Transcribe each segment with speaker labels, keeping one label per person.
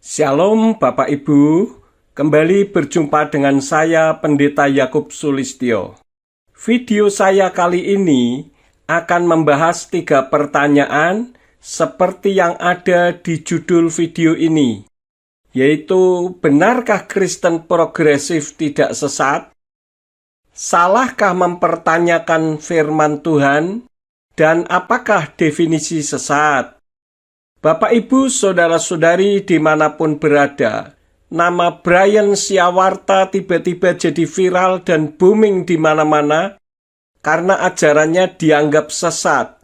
Speaker 1: Shalom Bapak Ibu, kembali berjumpa dengan saya Pendeta Yakub Sulistyo. Video saya kali ini akan membahas 3 pertanyaan seperti yang ada di judul video ini, yaitu benarkah Kristen progresif tidak sesat? Salahkah mempertanyakan firman Tuhan? Dan apakah definisi sesat? Bapak, Ibu, Saudara-saudari dimanapun berada, nama Brian Siawarta tiba-tiba jadi viral dan booming di mana-mana karena ajarannya dianggap sesat.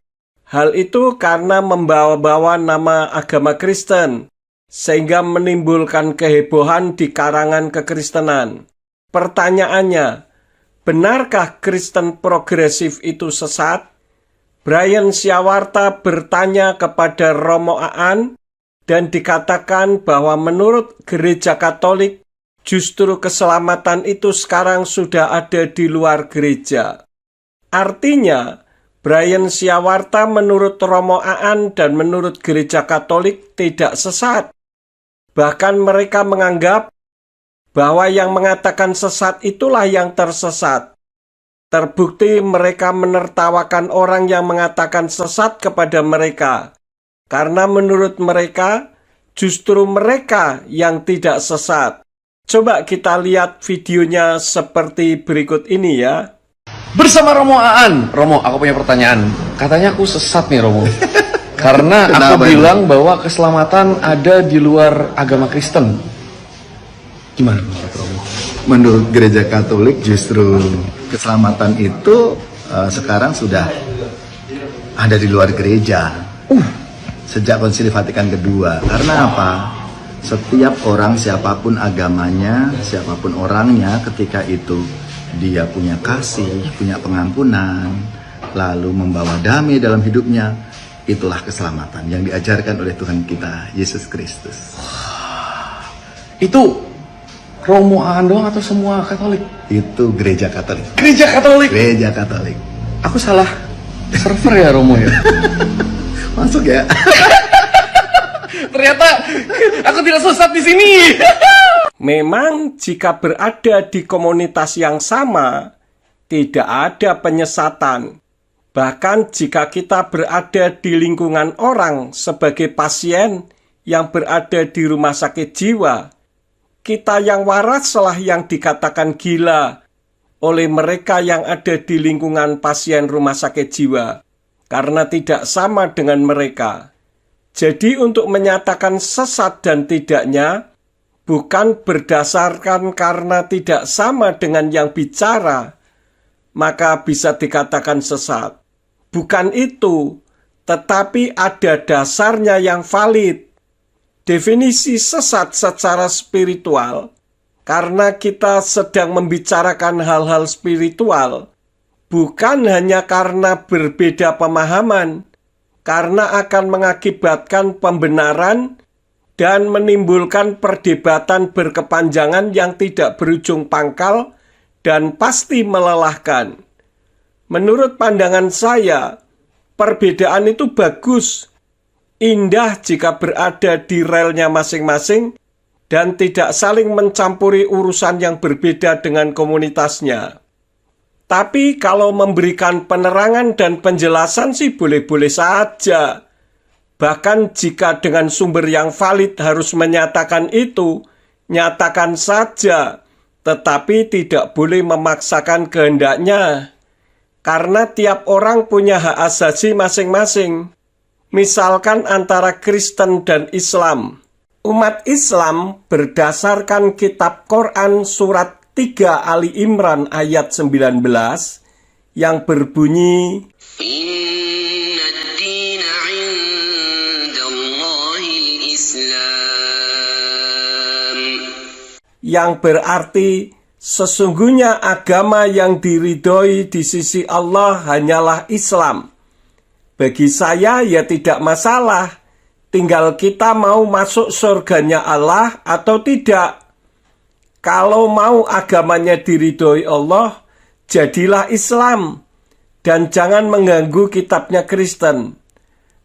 Speaker 1: Hal itu karena membawa-bawa nama agama Kristen, sehingga menimbulkan kehebohan di karangan kekristenan. Pertanyaannya, benarkah Kristen progresif itu sesat? Brian Siawarta bertanya kepada Romo Aan dan dikatakan bahwa menurut Gereja Katolik justru keselamatan itu sekarang sudah ada di luar gereja. Artinya, Brian Siawarta menurut Romo Aan dan menurut Gereja Katolik tidak sesat. Bahkan mereka menganggap bahwa yang mengatakan sesat itulah yang tersesat. Terbukti mereka menertawakan orang yang mengatakan sesat kepada mereka, karena menurut mereka, justru mereka yang tidak sesat. Coba kita lihat videonya seperti berikut ini ya.
Speaker 2: Bersama Romo Aan. Romo, aku punya pertanyaan. Katanya aku sesat nih, Romo. Karena aku bilang bahwa keselamatan ada di luar agama Kristen. Gimana menurut Romo?
Speaker 3: Menurut Gereja Katolik justru keselamatan itu sekarang sudah ada di luar gereja sejak Konsili Vatikan kedua. Karena apa? Setiap orang, siapapun agamanya, siapapun orangnya, ketika itu dia punya kasih, punya pengampunan, lalu membawa damai dalam hidupnya, itulah keselamatan yang diajarkan oleh Tuhan kita Yesus Kristus.
Speaker 2: Itu Romo Aan doang atau semua Katolik?
Speaker 3: Itu Gereja Katolik.
Speaker 2: Gereja Katolik.
Speaker 3: Gereja Katolik.
Speaker 2: Aku salah server ya, Romo ya.
Speaker 3: Masuk ya.
Speaker 2: Ternyata aku tidak sesat di sini.
Speaker 1: Memang jika berada di komunitas yang sama, tidak ada penyesatan. Bahkan jika kita berada di lingkungan orang sebagai pasien yang berada di rumah sakit jiwa, kita yang waraslah yang dikatakan gila oleh mereka yang ada di lingkungan pasien rumah sakit jiwa, karena tidak sama dengan mereka. Jadi untuk menyatakan sesat dan tidaknya, bukan berdasarkan karena tidak sama dengan yang bicara, maka bisa dikatakan sesat. Bukan itu, tetapi ada dasarnya yang valid. Definisi sesat secara spiritual, karena kita sedang membicarakan hal-hal spiritual, bukan hanya karena berbeda pemahaman, karena akan mengakibatkan pembenaran dan menimbulkan perdebatan berkepanjangan yang tidak berujung pangkal dan pasti melelahkan. Menurut pandangan saya, perbedaan itu bagus, indah jika berada di relnya masing-masing dan tidak saling mencampuri urusan yang berbeda dengan komunitasnya. Tapi kalau memberikan penerangan dan penjelasan sih boleh-boleh saja. Bahkan jika dengan sumber yang valid harus menyatakan itu, nyatakan saja, tetapi tidak boleh memaksakan kehendaknya. Karena tiap orang punya hak asasi masing-masing. Misalkan antara Kristen dan Islam. Umat Islam berdasarkan kitab Quran surat 3 Ali Imran ayat 19 yang berbunyi, yang berarti sesungguhnya agama yang diridhoi di sisi Allah hanyalah Islam. Bagi saya ya tidak masalah, tinggal kita mau masuk surganya Allah atau tidak. Kalau mau agamanya diridhoi Allah, jadilah Islam, dan jangan mengganggu kitabnya Kristen.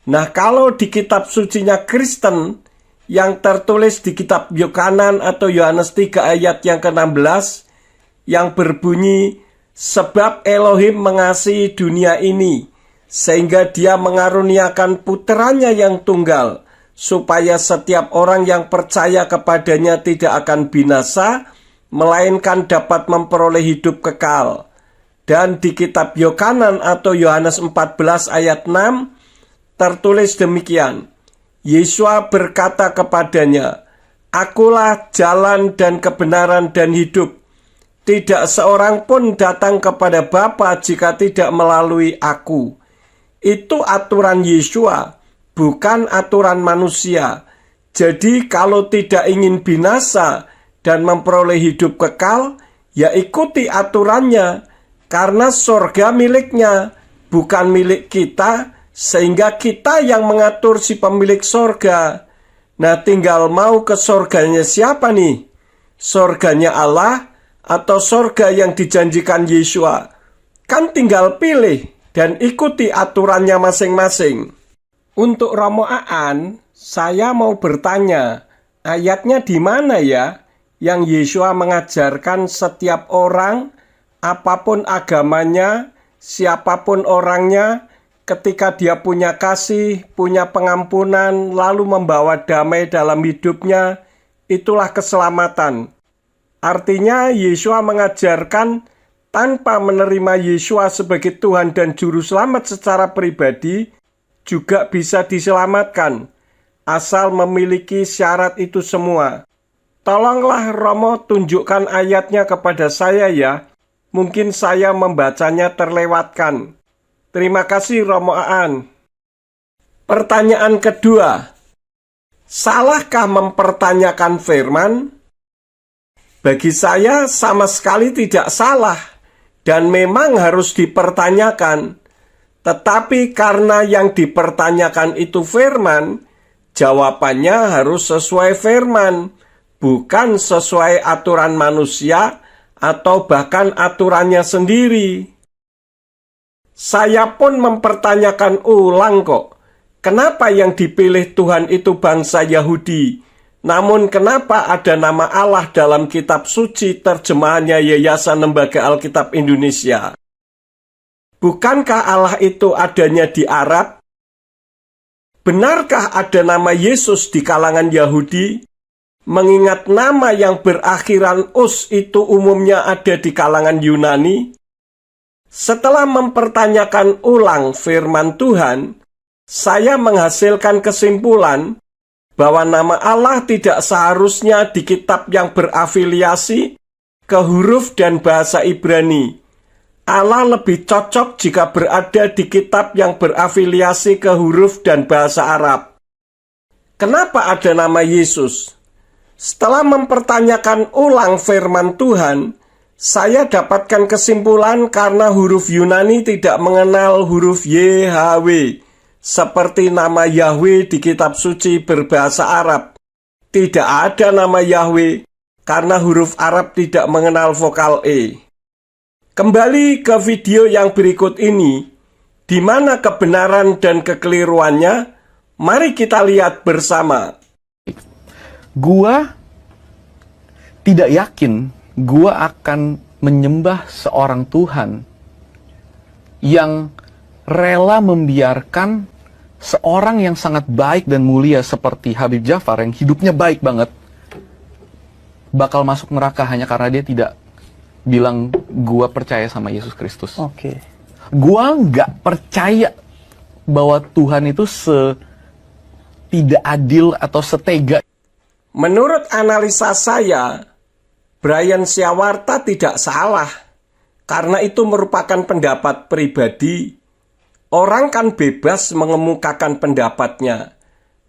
Speaker 1: Nah, kalau di kitab sucinya Kristen, yang tertulis di kitab Yohanan atau Yohanes 3 ayat yang ke-16 yang berbunyi, sebab Elohim mengasihi dunia ini sehingga dia mengaruniakan putranya yang tunggal, supaya setiap orang yang percaya kepadanya tidak akan binasa, melainkan dapat memperoleh hidup kekal. Dan di kitab Yohanan atau Yohanes 14 ayat 6 tertulis demikian, Yesua berkata kepadanya, Akulah jalan dan kebenaran dan hidup. Tidak seorang pun datang kepada Bapa jika tidak melalui aku. Itu aturan Yesua, bukan aturan manusia. Jadi kalau tidak ingin binasa dan memperoleh hidup kekal, ya ikuti aturannya. Karena surga miliknya, bukan milik kita, sehingga kita yang mengatur si pemilik sorga. Nah, tinggal mau ke sorganya siapa nih? Sorganya Allah atau sorga yang dijanjikan Yesua? Kan tinggal pilih dan ikuti aturannya masing-masing. Untuk Romo Aan, saya mau bertanya, ayatnya di mana ya yang Yesua mengajarkan setiap orang, apapun agamanya, siapapun orangnya, ketika dia punya kasih, punya pengampunan, lalu membawa damai dalam hidupnya, itulah keselamatan. Artinya Yesua mengajarkan tanpa menerima Yesua sebagai Tuhan dan Juru Selamat secara pribadi, juga bisa diselamatkan, asal memiliki syarat itu semua. Tolonglah Romo tunjukkan ayatnya kepada saya ya, mungkin saya membacanya terlewatkan. Terima kasih Romo Aan. Pertanyaan kedua, salahkah mempertanyakan firman? Bagi saya sama sekali tidak salah dan memang harus dipertanyakan. Tetapi karena yang dipertanyakan itu firman, jawabannya harus sesuai firman, bukan sesuai aturan manusia atau bahkan aturannya sendiri. Saya pun mempertanyakan ulang kok, kenapa yang dipilih Tuhan itu bangsa Yahudi? Namun kenapa ada nama Allah dalam kitab suci terjemahannya Yayasan Lembaga Alkitab Indonesia? Bukankah Allah itu adanya di Arab? Benarkah ada nama Yesus di kalangan Yahudi? Mengingat nama yang berakhiran us itu umumnya ada di kalangan Yunani? Setelah mempertanyakan ulang firman Tuhan, saya menghasilkan kesimpulan bahwa nama Allah tidak seharusnya di kitab yang berafiliasi ke huruf dan bahasa Ibrani. Allah lebih cocok jika berada di kitab yang berafiliasi ke huruf dan bahasa Arab. Kenapa ada nama Yesus? Setelah mempertanyakan ulang firman Tuhan, saya dapatkan kesimpulan karena huruf Yunani tidak mengenal huruf YHW, seperti nama Yahweh di kitab suci berbahasa Arab. Tidak ada nama Yahweh karena huruf Arab tidak mengenal vokal E. Kembali ke video yang berikut ini, di mana kebenaran dan kekeliruannya, mari kita lihat bersama.
Speaker 2: Gua tidak yakin gua akan menyembah seorang Tuhan yang rela membiarkan seorang yang sangat baik dan mulia seperti Habib Jafar yang hidupnya baik banget bakal masuk neraka hanya karena dia tidak bilang gua percaya sama Yesus Kristus.
Speaker 4: Oke.
Speaker 2: Gua nggak percaya bahwa Tuhan itu tidak adil atau setega.
Speaker 1: Menurut analisa saya, Brian Syawarta tidak salah, karena itu merupakan pendapat pribadi. Orang kan bebas mengemukakan pendapatnya,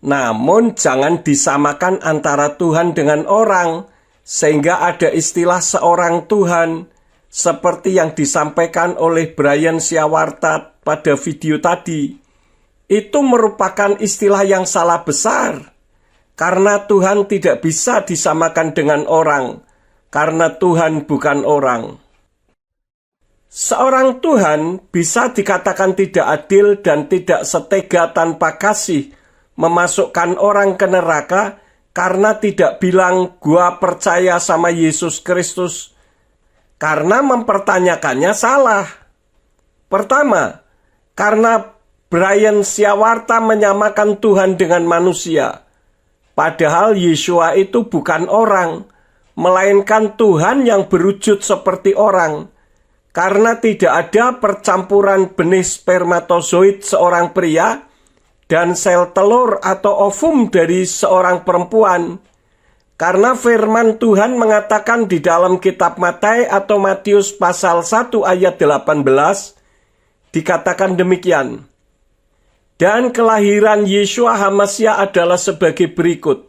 Speaker 1: namun jangan disamakan antara Tuhan dengan orang, sehingga ada istilah seorang Tuhan, seperti yang disampaikan oleh Brian Syawarta pada video tadi. Itu merupakan istilah yang salah besar, karena Tuhan tidak bisa disamakan dengan orang, karena Tuhan bukan orang. Seorang Tuhan bisa dikatakan tidak adil dan tidak setega tanpa kasih, memasukkan orang ke neraka karena tidak bilang gua percaya sama Yesus Kristus, karena mempertanyakannya salah. Pertama, karena Brian Syawarta menyamakan Tuhan dengan manusia. Padahal Yeshua itu bukan orang, melainkan Tuhan yang berwujud seperti orang. Karena tidak ada percampuran benih spermatozoid seorang pria dan sel telur atau ovum dari seorang perempuan. Karena firman Tuhan mengatakan di dalam kitab Matius atau Matius pasal 1 ayat 18, dikatakan demikian. Dan kelahiran Yeshua HaMashiach adalah sebagai berikut.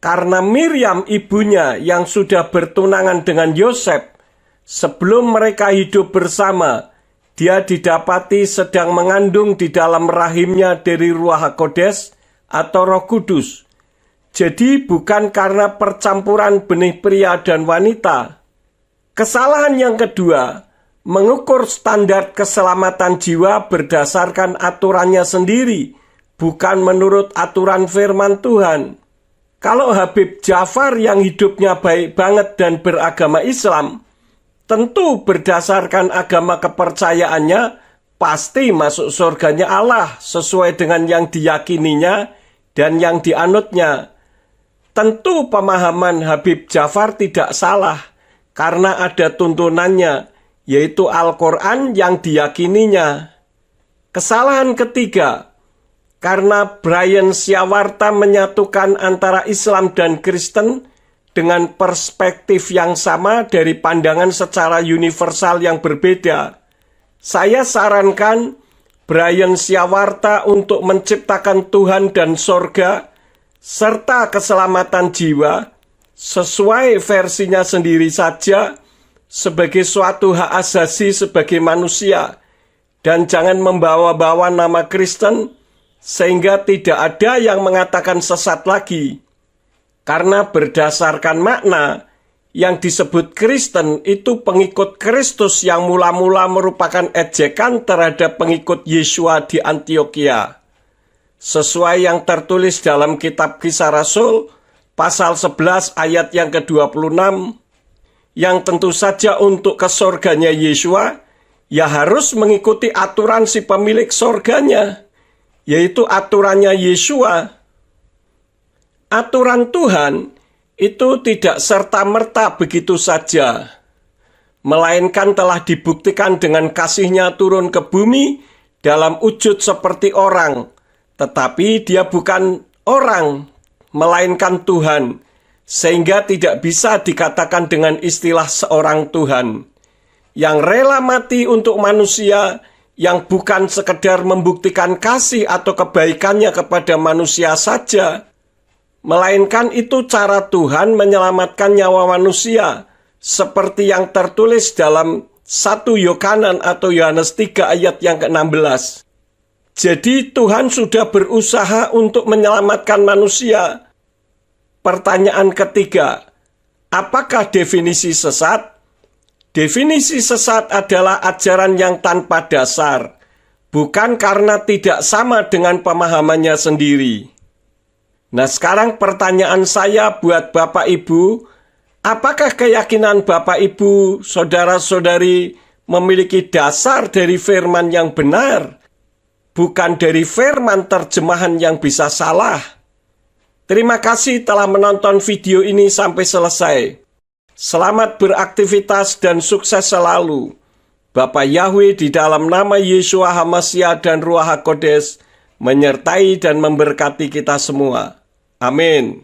Speaker 1: Karena Miriam ibunya yang sudah bertunangan dengan Yosef, sebelum mereka hidup bersama, dia didapati sedang mengandung di dalam rahimnya dari Ruach HaKodes atau Roh Kudus. Jadi bukan karena percampuran benih pria dan wanita. Kesalahan yang kedua, mengukur standar keselamatan jiwa berdasarkan aturannya sendiri, bukan menurut aturan firman Tuhan. Kalau Habib Jafar yang hidupnya baik banget dan beragama Islam, tentu berdasarkan agama kepercayaannya, pasti masuk surganya Allah sesuai dengan yang diyakininya dan yang dianutnya. Tentu pemahaman Habib Jafar tidak salah, karena ada tuntunannya, yaitu Al-Quran yang diyakininya. Kesalahan ketiga, karena Brian Syawarta menyatukan antara Islam dan Kristen dengan perspektif yang sama dari pandangan secara universal yang berbeda. Saya sarankan Brian Syawarta untuk menciptakan Tuhan dan sorga serta keselamatan jiwa sesuai versinya sendiri saja sebagai suatu hak asasi sebagai manusia, dan jangan membawa-bawa nama Kristen sehingga tidak ada yang mengatakan sesat lagi. Karena berdasarkan makna, yang disebut Kristen itu pengikut Kristus yang mula-mula merupakan ejekan terhadap pengikut Yeshua di Antioquia. Sesuai yang tertulis dalam kitab Kisah Rasul, pasal 11 ayat yang ke-26, yang tentu saja untuk ke sorganya Yeshua, ya harus mengikuti aturan si pemilik sorganya, yaitu aturannya Yeshua. Aturan Tuhan itu tidak serta-merta begitu saja, melainkan telah dibuktikan dengan kasih-Nya turun ke bumi dalam wujud seperti orang, tetapi dia bukan orang, melainkan Tuhan, sehingga tidak bisa dikatakan dengan istilah seorang Tuhan, yang rela mati untuk manusia, yang bukan sekedar membuktikan kasih atau kebaikannya kepada manusia saja, melainkan itu cara Tuhan menyelamatkan nyawa manusia, seperti yang tertulis dalam 1 Yohanan atau Yohanes 3 ayat yang ke-16. Jadi Tuhan sudah berusaha untuk menyelamatkan manusia. Pertanyaan ketiga, apakah definisi sesat? Definisi sesat adalah ajaran yang tanpa dasar, bukan karena tidak sama dengan pemahamannya sendiri. Nah, sekarang pertanyaan saya buat Bapak Ibu, apakah keyakinan Bapak Ibu, saudara-saudari memiliki dasar dari firman yang benar, bukan dari firman terjemahan yang bisa salah? Terima kasih telah menonton video ini sampai selesai. Selamat beraktivitas dan sukses selalu. Bapa Yahweh di dalam nama Yeshua HaMashiach dan Ruach HaKodes menyertai dan memberkati kita semua. Amin.